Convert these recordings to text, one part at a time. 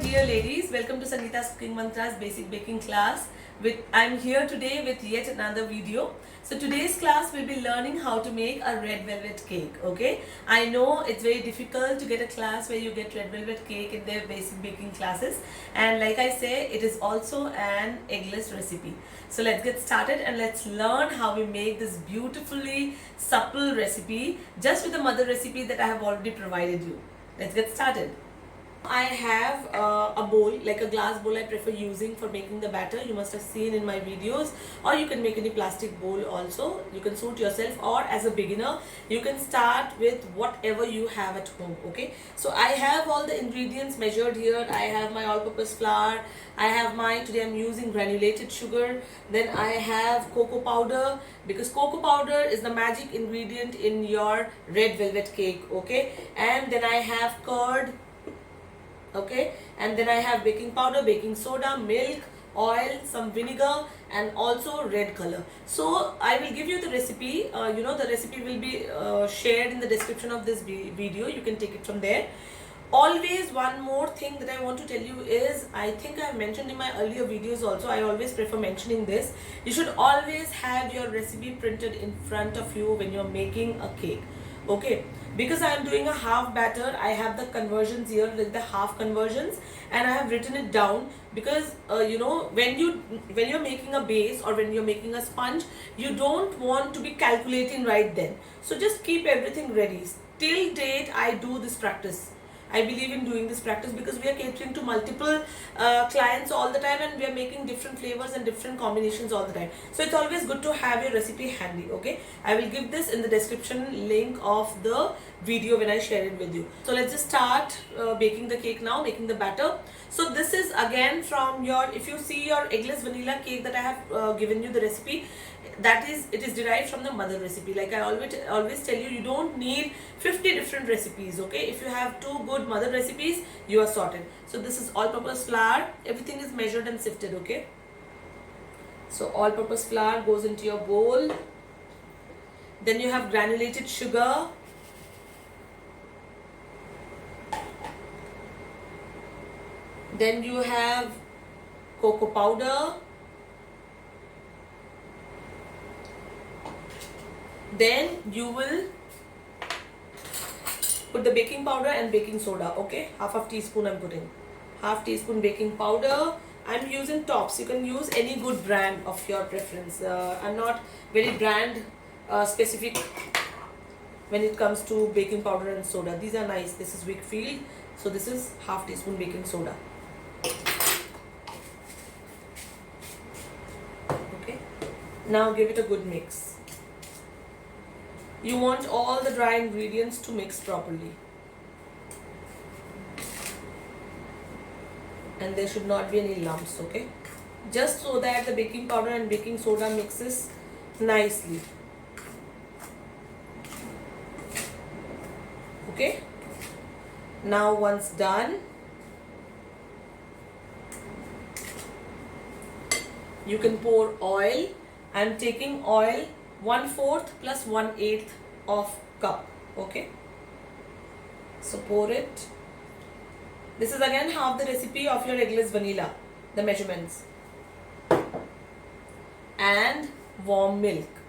dear ladies, welcome to Sangeeta's Cooking Mantras basic baking class. I'm here today with yet another video. So today's class we'll be learning how to make a red velvet cake. Okay, I know it's very difficult to get a class where you get red velvet cake in their basic baking classes, and like I say, it is also an eggless recipe. So let's get started and let's learn how we make this beautifully supple recipe just with the mother recipe that I have already provided you. Let's get started. I have a bowl, like a glass bowl I prefer using for making the batter. You must have seen in my videos, or you can make any plastic bowl also. You can suit yourself, or as a beginner you can start with whatever you have at home. Okay, so I have all the ingredients measured here. I have my all-purpose flour, I have today I'm using granulated sugar, then I have cocoa powder, because cocoa powder is the magic ingredient in your red velvet cake. Okay, and then I have curd. Okay, and then I have baking powder, baking soda, milk, oil, some vinegar, and also red color. So I will give you the recipe. The recipe will be shared in the description of this video. You can take it from there. Always one more thing that I want to tell you is, I think I have mentioned in my earlier videos also, I always prefer mentioning this. You should always have your recipe printed in front of you when you are making a cake. Okay, because I am doing a half batter, I have the conversions here, like the half conversions, and I have written it down because when you're making a base or when you're making a sponge, you don't want to be calculating right then. So just keep everything ready. Till date I do this practice. I believe in doing this practice because we are catering to multiple clients all the time, and we are making different flavors and different combinations all the time. So it's always good to have your recipe handy. Okay, I will give this in the description link of the video when I share it with you. So let's just start baking the cake now, making the batter. So this is again from if you see your eggless vanilla cake that I have given you the recipe, it is derived from the mother recipe. Like I always tell you, you don't need 50 different recipes. Okay, if you have 2 good mother recipes, you are sorted. So this is all-purpose flour. Everything is measured and sifted. Okay, so all-purpose flour goes into your bowl. Then you have granulated sugar. Then you have cocoa powder. Then you will put the baking powder and baking soda. Okay, half a teaspoon I'm putting. Half teaspoon baking powder. I'm using Tops. You can use any good brand of your preference. I'm not very brand specific when it comes to baking powder and soda. These are nice. This is Wakefield. So this is half teaspoon baking soda. Okay, now give it a good mix. You want all the dry ingredients to mix properly, and there should not be any lumps. Okay, just so that the baking powder and baking soda mixes nicely. Okay, now once done, you can pour oil. I'm taking oil 1/4 plus 1/8 of cup. Okay, so pour it. This is again half the recipe of your eggless vanilla, the measurements. And warm milk.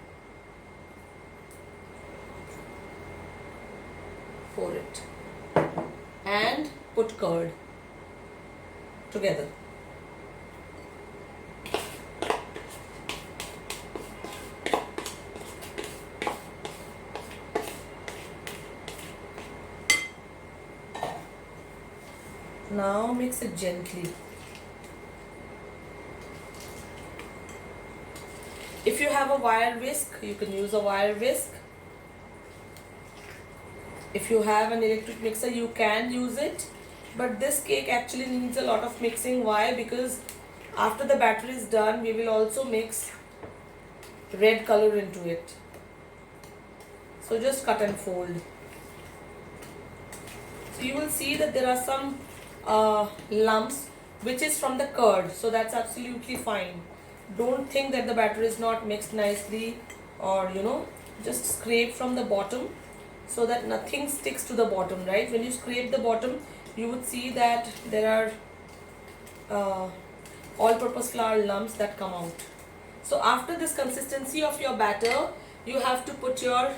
Pour it. And put curd together. Now mix it gently. If you have a wire whisk, you can use a wire whisk. If you have an electric mixer, you can use it. But this cake actually needs a lot of mixing. Why? Because after the batter is done, we will also mix red color into it. So just cut and fold. So you will see that there are some lumps, which is from the curd, so that's absolutely fine. Don't think that the batter is not mixed nicely, or just scrape from the bottom so that nothing sticks to the bottom, right? When you scrape the bottom, you would see that there are uh, all-purpose flour lumps that come out. So after this consistency of your batter, you have to put your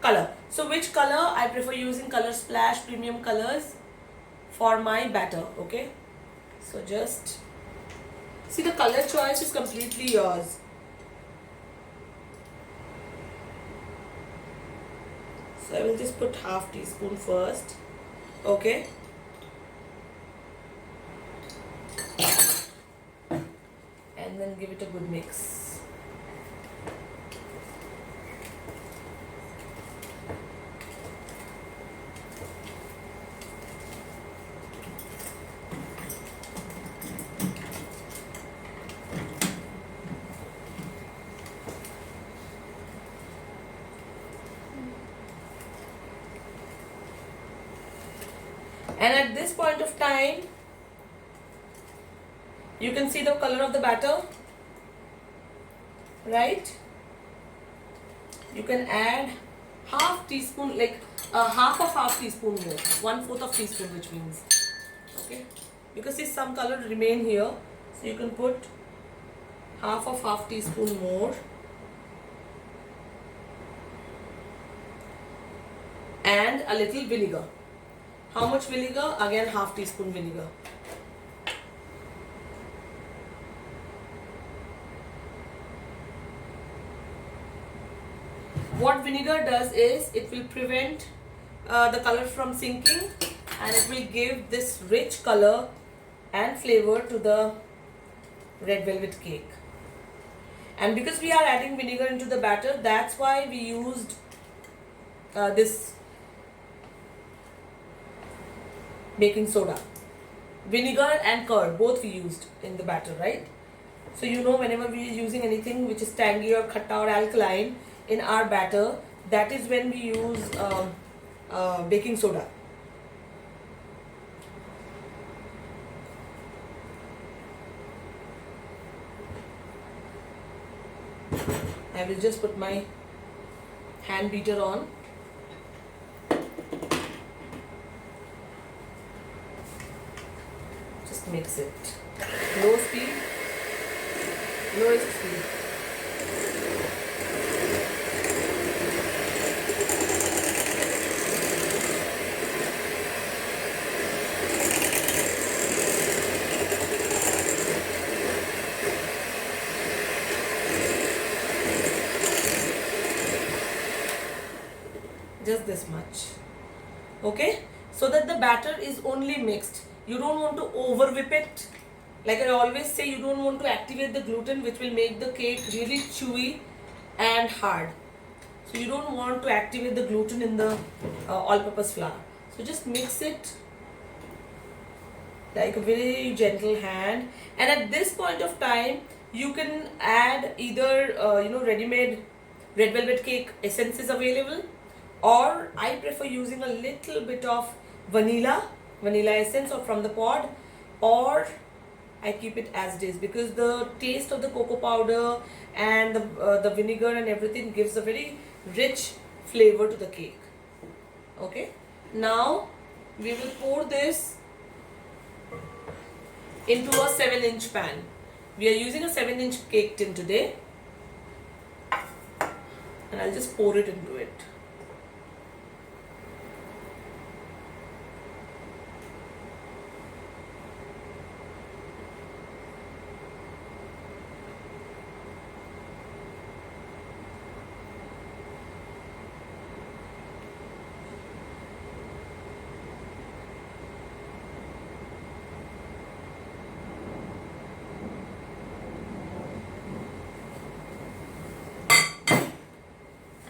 color. So which color? I prefer using Color Splash Premium Colors for my batter. Okay, so just see, the color choice is completely yours. So I will just put half teaspoon first. Okay, and then give it a good mix. And at this point of time, you can see the color of the batter, right? You can add half teaspoon, like half teaspoon more, 1/4 of teaspoon, which means, okay, because see some color remain here, so you can put half teaspoon more, and a little vinegar. How much vinegar? Again, half teaspoon vinegar. What vinegar does is it will prevent the color from sinking, and it will give this rich color and flavor to the red velvet cake. And because we are adding vinegar into the batter, that's why we used this baking soda. Vinegar and curd, both we used in the batter, right? So you know, whenever we are using anything which is tangy or khatta or alkaline in our batter, that is when we use baking soda. I will just put my hand beater on. Just mix it. Low speed, lowest speed. Just this much. Okay, so that the batter is only mixed. You don't want to over whip it. Like I always say, you don't want to activate the gluten, which will make the cake really chewy and hard. So you don't want to activate the gluten in the all-purpose flour. So just mix it like a very gentle hand. And at this point of time, you can add either ready-made red velvet cake essence is available, or I prefer using a little bit of vanilla essence or from the pod, or I keep it as it is, because the taste of the cocoa powder and the vinegar and everything gives a very rich flavor to the cake. Okay, now we will pour this into a 7-inch pan. We are using a 7-inch cake tin today, and I'll just pour it into it.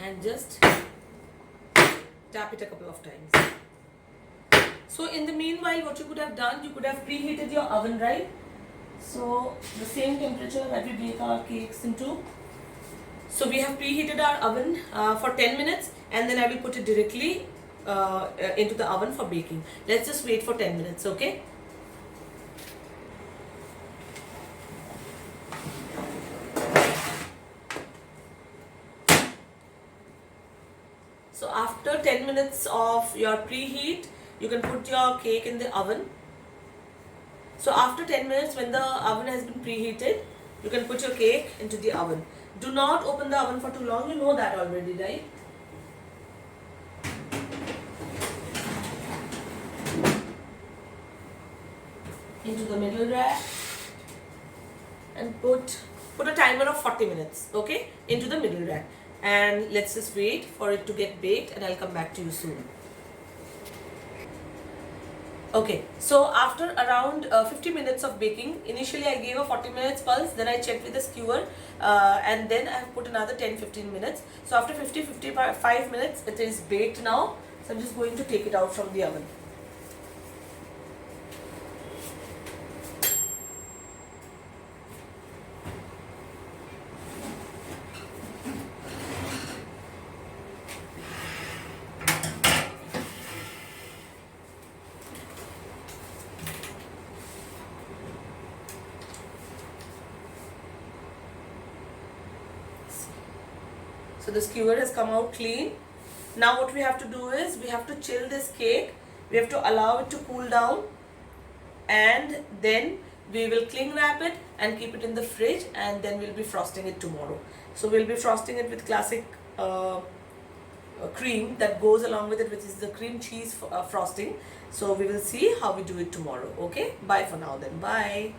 And just tap it a couple of times. So in the meanwhile, what you could have done, you could have preheated your oven, right? So the same temperature that we bake our cakes into. So we have preheated our oven for 10 minutes, and then I will put it directly into the oven for baking. Let's just wait for 10 minutes, okay? So after 10 minutes of your preheat, you can put your cake in the oven. So after 10 minutes, when the oven has been preheated, you can put your cake into the oven. Do not open the oven for too long, you know that already, right? Into the middle rack and put a timer of 40 minutes, okay, into the middle rack. And let's just wait for it to get baked and I'll come back to you soon. Okay, so after around 50 minutes of baking, initially I gave a 40 minutes pulse, then I checked with the skewer and then I have put another 10-15 minutes. So after 50-55 minutes, it is baked now. So I'm just going to take it out from the oven. So the skewer has come out clean. Now what we have to do is we have to chill this cake. We have to allow it to cool down and then we will cling wrap it and keep it in the fridge, and then we'll be frosting it tomorrow. So we'll be frosting it with classic cream that goes along with it, which is the cream cheese frosting. So we will see how we do it tomorrow. Okay, bye for now then. Bye.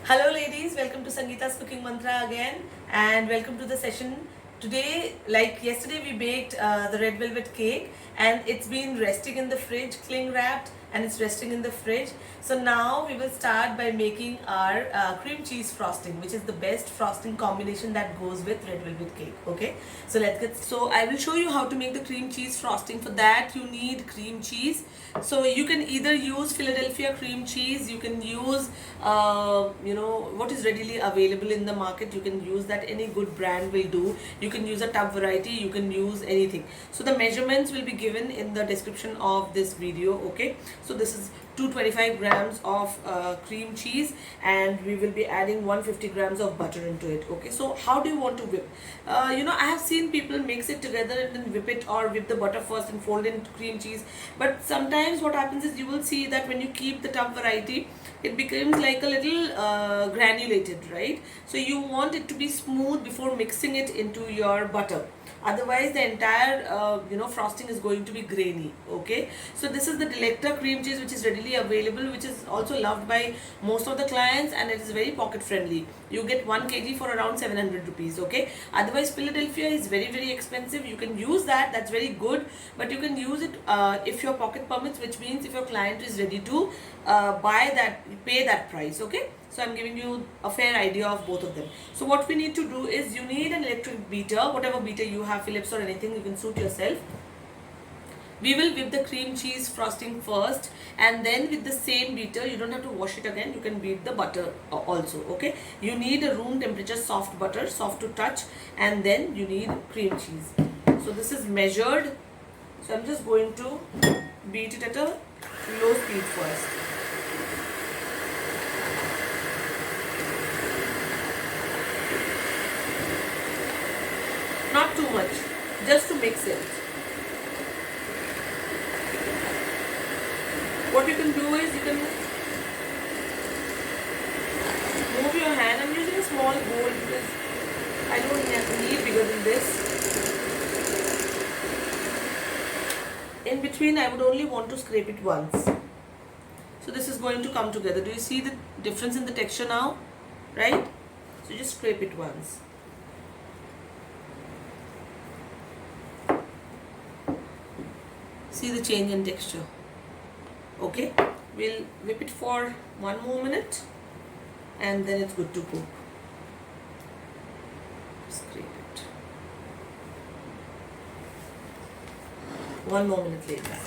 Hello ladies, welcome to Sangeeta's Cooking Mantra again, and welcome to the session. Today, like yesterday, we baked the red velvet cake and it's been resting in the fridge, cling wrapped, and it's resting in the fridge. So now we will start by making our cream cheese frosting, which is the best frosting combination that goes with red velvet cake. Okay, so let's get. So I will show you how to make the cream cheese frosting. For that you need cream cheese. So you can either use Philadelphia cream cheese, you can use what is readily available in the market. You can use that, any good brand will do. You can use a tub variety, you can use anything. So the measurements will be given in the description of this video. Okay, so this is 225 grams of cream cheese, and we will be adding 150 grams of butter into it. Okay, so how do you want to whip? I have seen people mix it together and then whip it, or whip the butter first and fold in cream cheese. But sometimes what happens is you will see that when you keep the tub variety, it becomes like a little granulated, right? So you want it to be smooth before mixing it into your butter. Otherwise the entire frosting is going to be grainy. Okay, so this is the Delecta cream cheese, which is readily available, which is also loved by most of the clients, and it is very pocket friendly. You get 1 kg for around 700 rupees. Okay, otherwise Philadelphia is very expensive. You can use that, that's very good, but you can use it if your pocket permits, which means if your client is ready to pay that price. Okay, so I'm giving you a fair idea of both of them. So what we need to do is, you need an electric beater, whatever beater you have, Philips or anything, you can suit yourself. We will whip the cream cheese frosting first, and then with the same beater, you don't have to wash it again, you can beat the butter also. Okay, you need a room temperature soft butter, soft to touch, and then you need cream cheese. So this is measured, so I'm just going to beat it at a low speed first. Not too much, just to mix it. What you can do is, you can move your hand. I'm using a small bowl because I don't need bigger than this. In between, I would only want to scrape it once. So this is going to come together. Do you see the difference in the texture now? Right? So just scrape it once. See the change in texture. Okay, we'll whip it for 1 more minute and then it's good to go. Scrape it. 1 more minute later.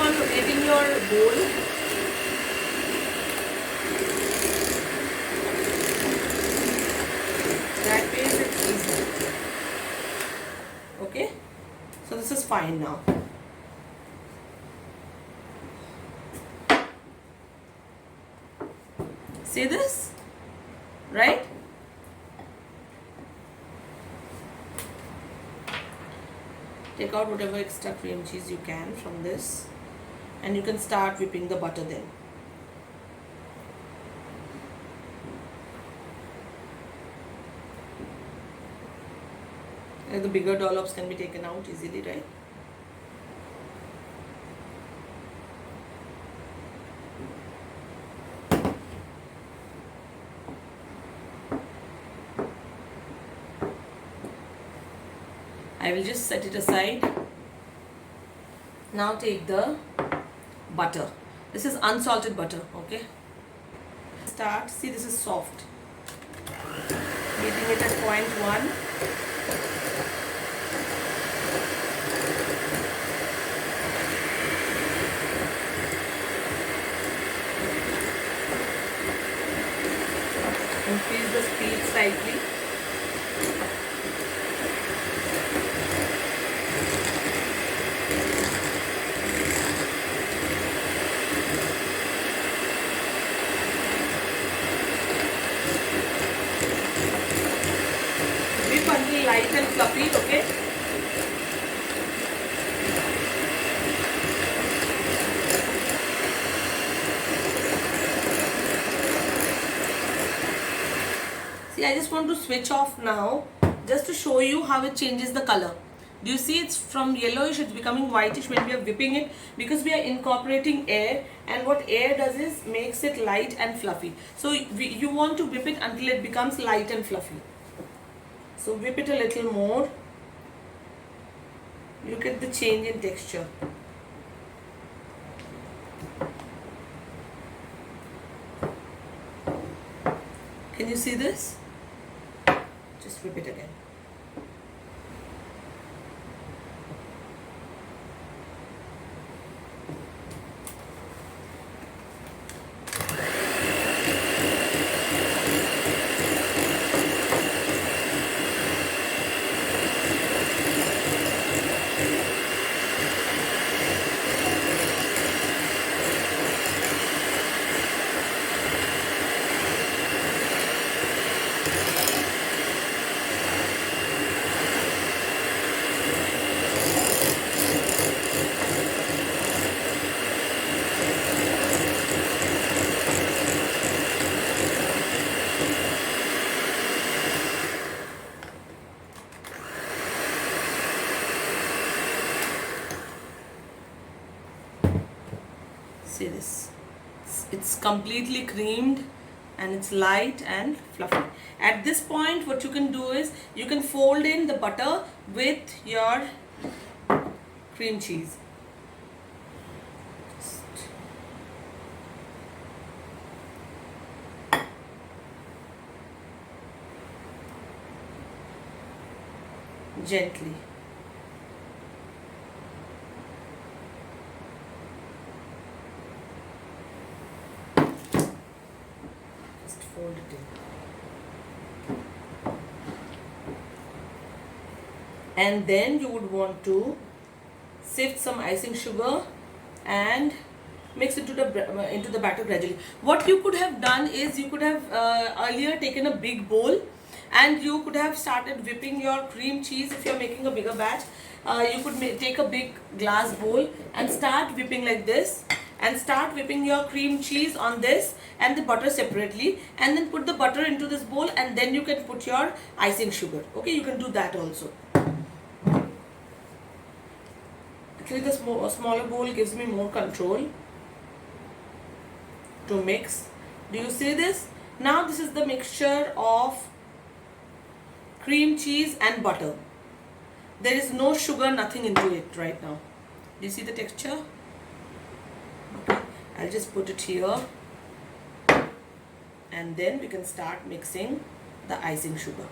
Rotating your bowl. So this is fine now. See this? Right? Take out whatever extra cream cheese you can from this, and you can start whipping the butter then. And the bigger dollops can be taken out easily, right? I will just set it aside. Now take the butter. This is unsalted butter, okay? Start, see this is soft. Beating it at 0.1. Increase the speed slightly. Whip until light and fluffy, okay? See, I just want to switch off now just to show you how it changes the color. Do you see it's from yellowish, it's becoming whitish when we are whipping it, because we are incorporating air, and what air does is makes it light and fluffy. So you want to whip it until it becomes light and fluffy. So whip it a little more. Look at the change in texture. Can you see this? Just whip it again. See this, it's completely creamed and it's light and fluffy. At this point what you can do is you can fold in the butter with your cream cheese. Gently. Fold it in. And then you would want to sift some icing sugar and mix into the batter gradually. What you could have done is you could have earlier taken a big bowl and you could have started whipping your cream cheese. If you are making a bigger batch, you could take a big glass bowl and start whipping like this, and start whipping your cream cheese on this and the butter separately, and then put the butter into this bowl, and then you can put your icing sugar. Okay, you can do that also. Actually the smaller bowl gives me more control to mix. Do you see this? Now this is the mixture of cream cheese and butter. There is no sugar, nothing into it right now. Do you see the texture? Okay, I'll just put it here, and then we can start mixing the icing sugar.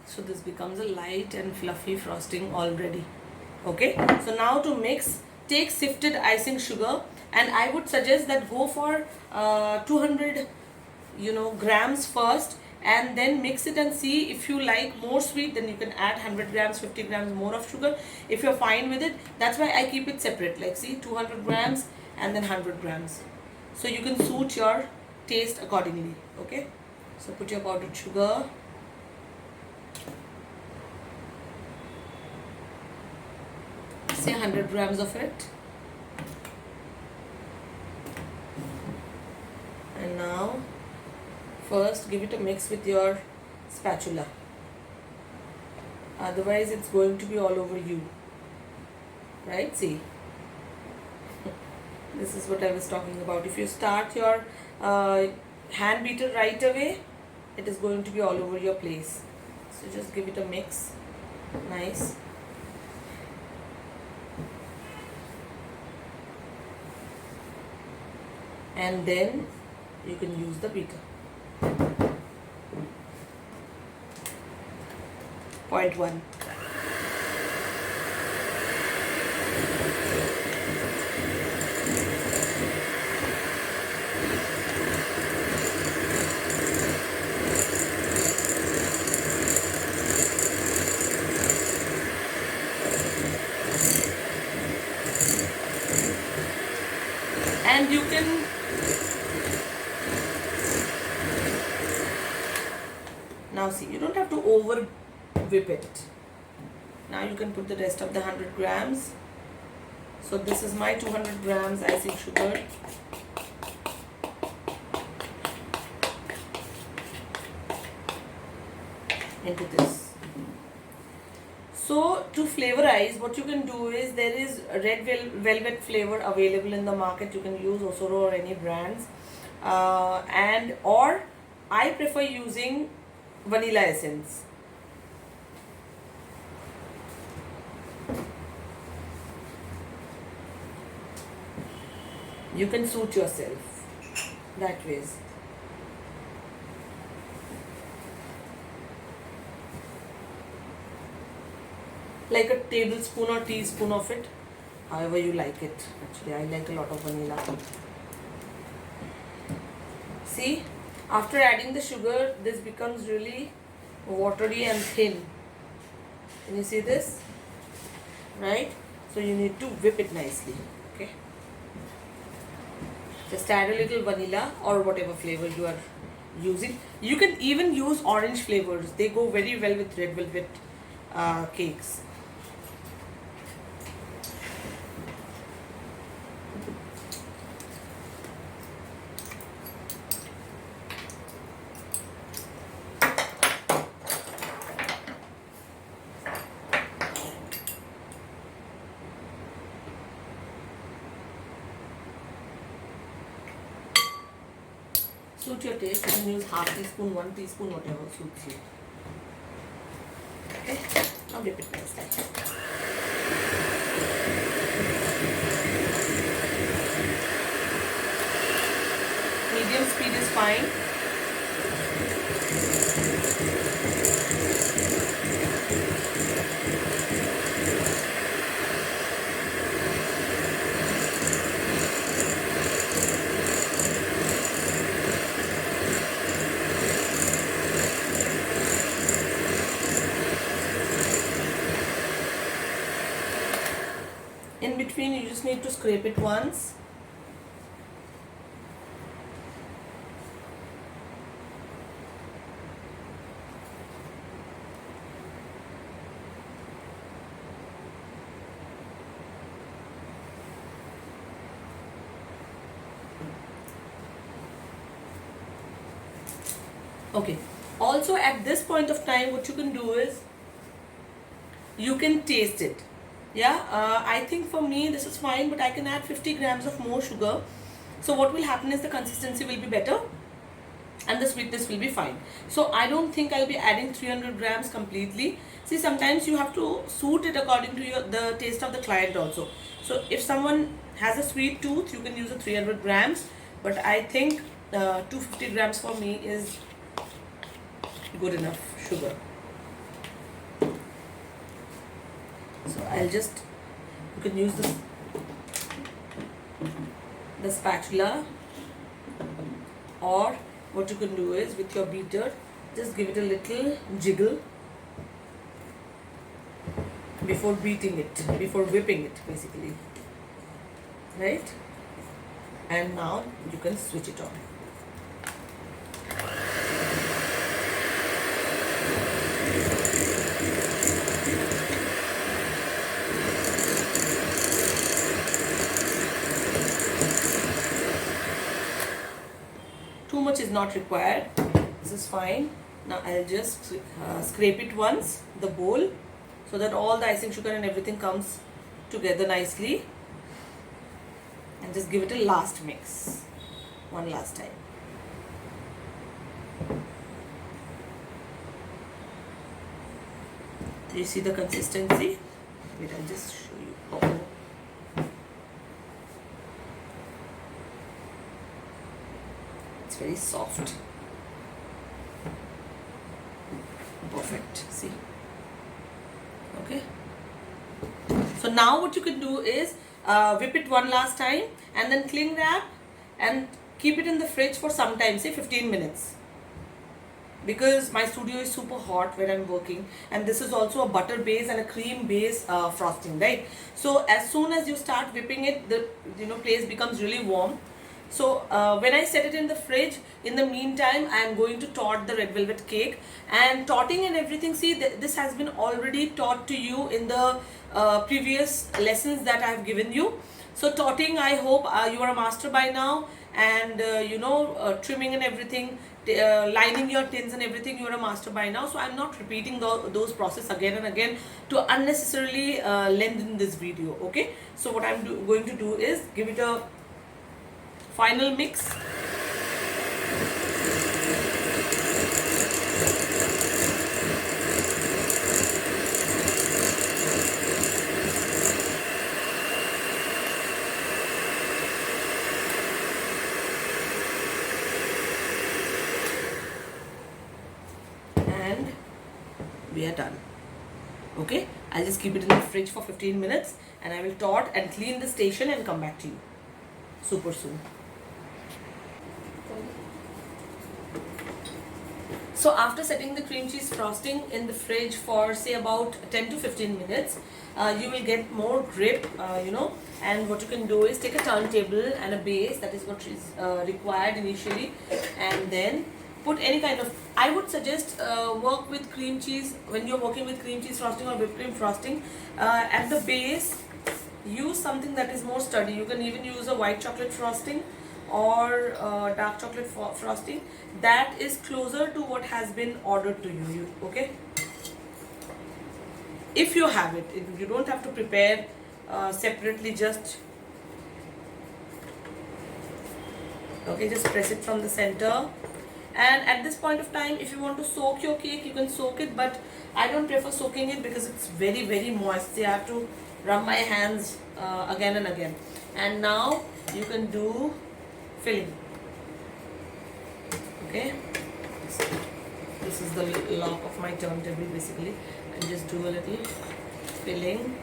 So this becomes a light and fluffy frosting already. Okay, so now to mix, take sifted icing sugar, and I would suggest that go for 200 grams first, and then mix it and see if you like more sweet, then you can add 100 grams 50 grams more of sugar. If you're fine with it, that's why I keep it separate, like see 200 grams and then 100 grams, so you can suit your taste accordingly. Okay, so put your powdered sugar, say 100 grams of it, and now first give it a mix with your spatula, otherwise it's going to be all over you, right? See, this is what I was talking about. If you start your hand beater right away, it is going to be all over your place. So just give it a mix, nice. And then you can use the beater. 0.1. And you can now see, you don't have to over whip it. Now you can put the rest of the 100 grams. So this is my 200 grams icing sugar. Into this. So to flavorize, what you can do is, there is red velvet flavor available in the market. You can use Osoro or any brands, or I prefer using vanilla essence. You can suit yourself that ways. Like a tablespoon or teaspoon of it, however you like it. Actually, I like a lot of vanilla. See, after adding the sugar, this becomes really watery and thin. Can you see this? Right? So you need to whip it nicely. Okay. Just add a little vanilla or whatever flavor you are using. You can even use orange flavors. They go very well with red velvet cakes. Suit your taste. You can use half teaspoon, 1 teaspoon, whatever suits you. Okay, now dip it nicely. Medium speed is fine. In between, you just need to scrape it once. Okay. Also, at this point of time, what you can do is, you can taste it. Yeah, I think for me this is fine, but I can add 50 grams of more sugar. So what will happen is, the consistency will be better and the sweetness will be fine. So I don't think I'll be adding 300 grams completely. See, sometimes you have to suit it according to the taste of the client also. So if someone has a sweet tooth, you can use a 300 grams, but I think 250 grams for me is good enough sugar. I'll just, you can use the spatula, or what you can do is with your beater, just give it a little jiggle before beating it, before whipping it basically, right? And now you can switch it on. Too much is not required. This is fine. Now I'll just scrape it once, the bowl, so that all the icing sugar and everything comes together nicely. And just give it a last mix. One last time. Do you see the consistency? Wait, I'll just show you. Oh. It's very soft. Perfect. See? Okay. So now what you can do is whip it one last time and then cling wrap and keep it in the fridge for some time, say 15 minutes. Because my studio is super hot when I'm working, and this is also a butter base and a cream base frosting, right? So as soon as you start whipping it, the place becomes really warm. So when I set it in the fridge, in the meantime I am going to tot the red velvet cake. And totting and everything, see, this has been already taught to you in the previous lessons that I have given you. So totting, I hope you are a master by now, and trimming and everything, lining your tins and everything, you are a master by now. So I'm not repeating those process again and again to unnecessarily lengthen this video. Okay, so what I'm going to do is give it a final mix. And we are done. Okay, I'll just keep it in the fridge for 15 minutes and I will tot and clean the station and come back to you super soon. So after setting the cream cheese frosting in the fridge for say about 10 to 15 minutes, you will get more grip, and what you can do is take a turntable and a base, that is what is required initially, and then put any kind of, I would suggest work with cream cheese when you're working with cream cheese frosting or whipped cream frosting. At the base, use something that is more sturdy. You can even use a white chocolate frosting or dark chocolate frosting that is closer to what has been ordered to you. Okay, if you have it, you don't have to prepare separately, just okay, just press it from the center. And at this point of time, if you want to soak your cake, you can soak it, but I don't prefer soaking it because it's very, very moist. So I have to rub my hands again and again. And now you can do filling. Okay, this is the lock of my turntable basically, and just do a little filling.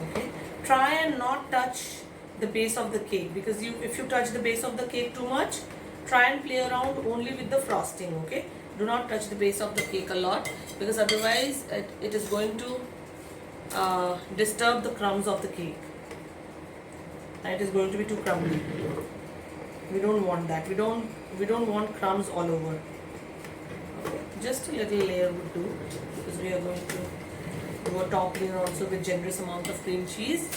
Okay, try and not touch the base of the cake, because if you touch the base of the cake too much, try and play around only with the frosting. Okay, do not touch the base of the cake a lot, because otherwise it is going to disturb the crumbs of the cake. It is going to be too crumbly. We don't want that. We don't want crumbs all over. Okay, just a little layer would do, because we are going to do a top layer also with generous amount of cream cheese.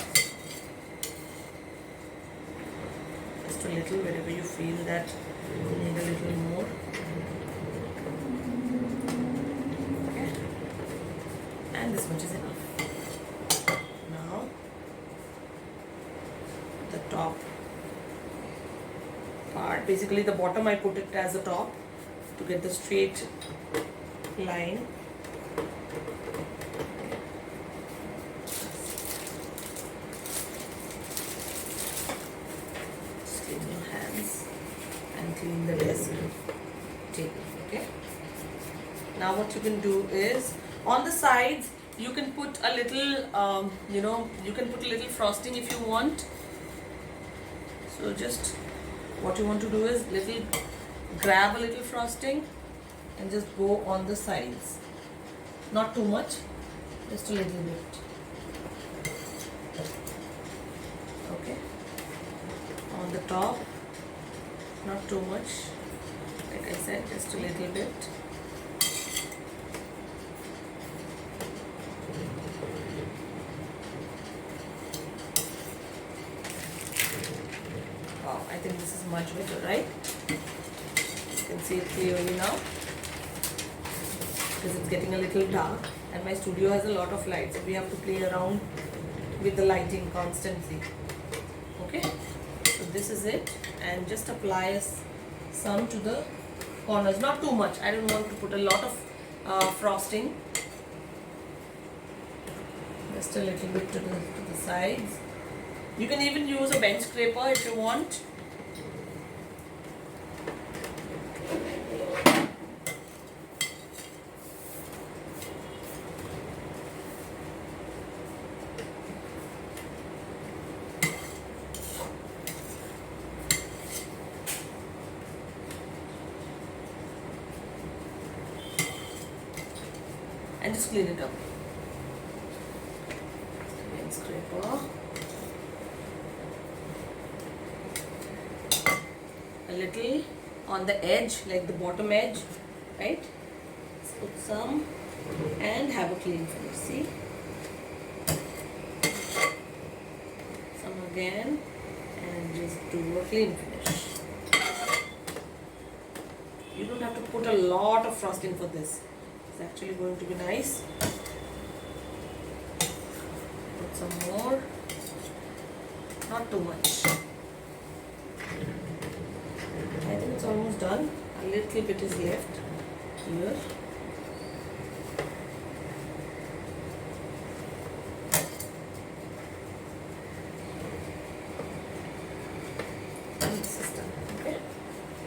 Just a little, wherever you feel that you need a little more. Okay, and this much is enough. Now the top part, basically the bottom, I put it as a top to get the straight line. Just clean your hands and clean the desk table. Okay, Now what you can do is, on the sides you can put a little, you can put a little frosting if you want. So just what you want to do is grab a little frosting and just go on the sides. Not too much, just a little bit. Okay. On the top, not too much. Like I said, just a little bit. Wow, I think this is much better, right? You can see it clearly now, because it's getting a little dark and my studio has a lot of light, so we have to play around with the lighting constantly. Okay, so this is it, and just apply some to the corners, not too much. I don't want to put a lot of frosting, just a little bit to the sides. You can even use a bench scraper if you want. And just clean it up. Bench scraper. A little on the edge, like the bottom edge, right? Let's put some and have a clean finish. See? Some again and just do a clean finish. You don't have to put a lot of frosting for this. It's actually going to be nice. Put some more, not too much. I think it's almost done. A little bit is left here. And this is done. Okay.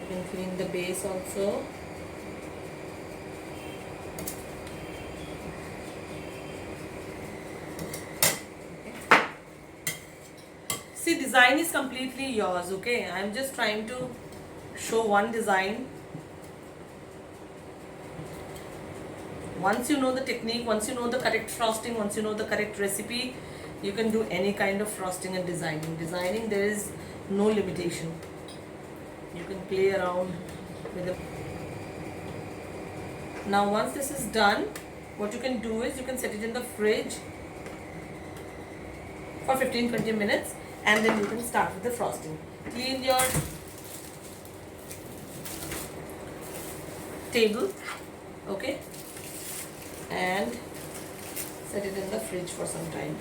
You can clean the base also. See, design is completely yours, okay? I'm just trying to show one design. Once you know the technique, once you know the correct frosting, once you know the correct recipe, you can do any kind of frosting and designing. Designing, there is no limitation. You can play around with it. Now once this is done, what you can do is you can set it in the fridge for 15-20 minutes. And then you can start with the frosting. Clean your table, okay, and set it in the fridge for some time.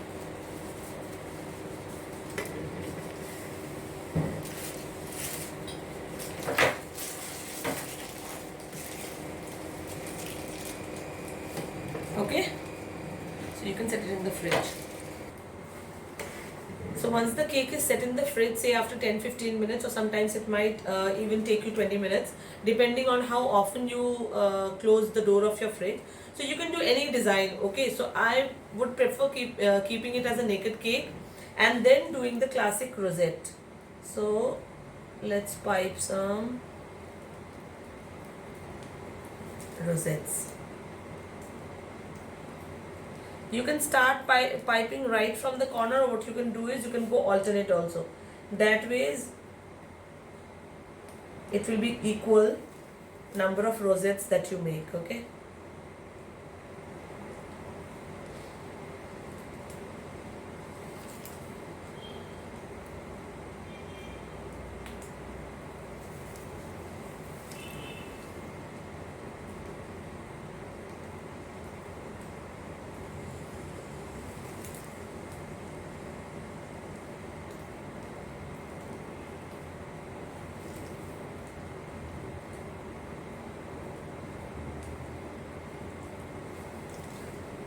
Okay, so you can set it in the fridge. So once the cake is set in the fridge, say after 10-15 minutes, or sometimes it might even take you 20 minutes, depending on how often you close the door of your fridge. So you can do any design, okay? So I would prefer keeping it as a naked cake and then doing the classic rosette. So let's pipe some rosettes. You can start piping right from the corner, or what you can do is you can go alternate also. That ways it will be equal number of rosettes that you make, okay?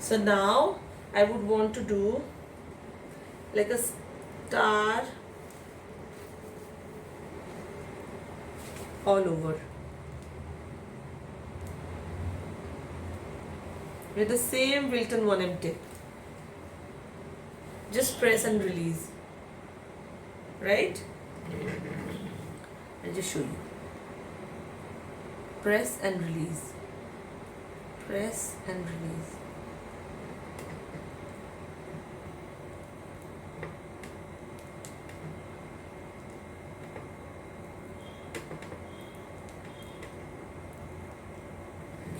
So now I would want to do like a star all over. with the same Wilton 1M tip. Just press and release. Right? I'll just show you. Press and release. Press and release.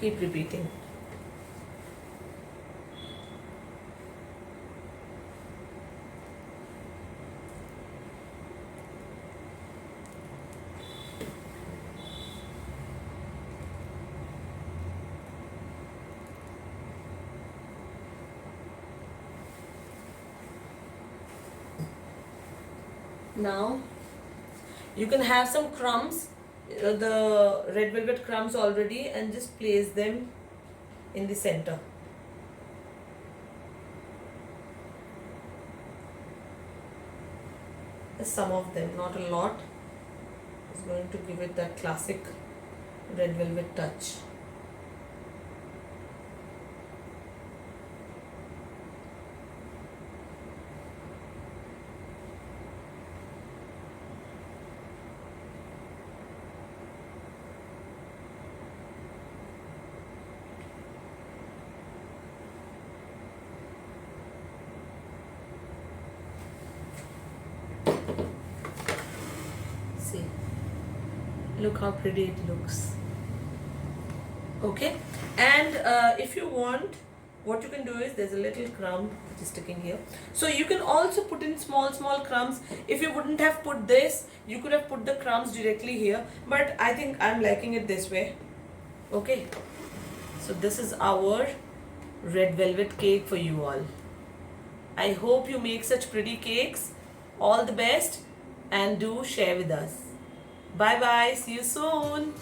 Keep repeating. Now you can have some crumbs, the red velvet crumbs already, and just place them in the center. Some of them, not a lot, is going to give it that classic red velvet touch. Look how pretty it looks. Okay, and if you want, what you can do is, there's a little crumb which is sticking here, so you can also put in small crumbs. If you wouldn't have put this, you could have put the crumbs directly here, but I think I'm liking it this way. Okay, so this is our red velvet cake for you all. I hope you make such pretty cakes. All the best, and do share with us. Bye bye. See you soon.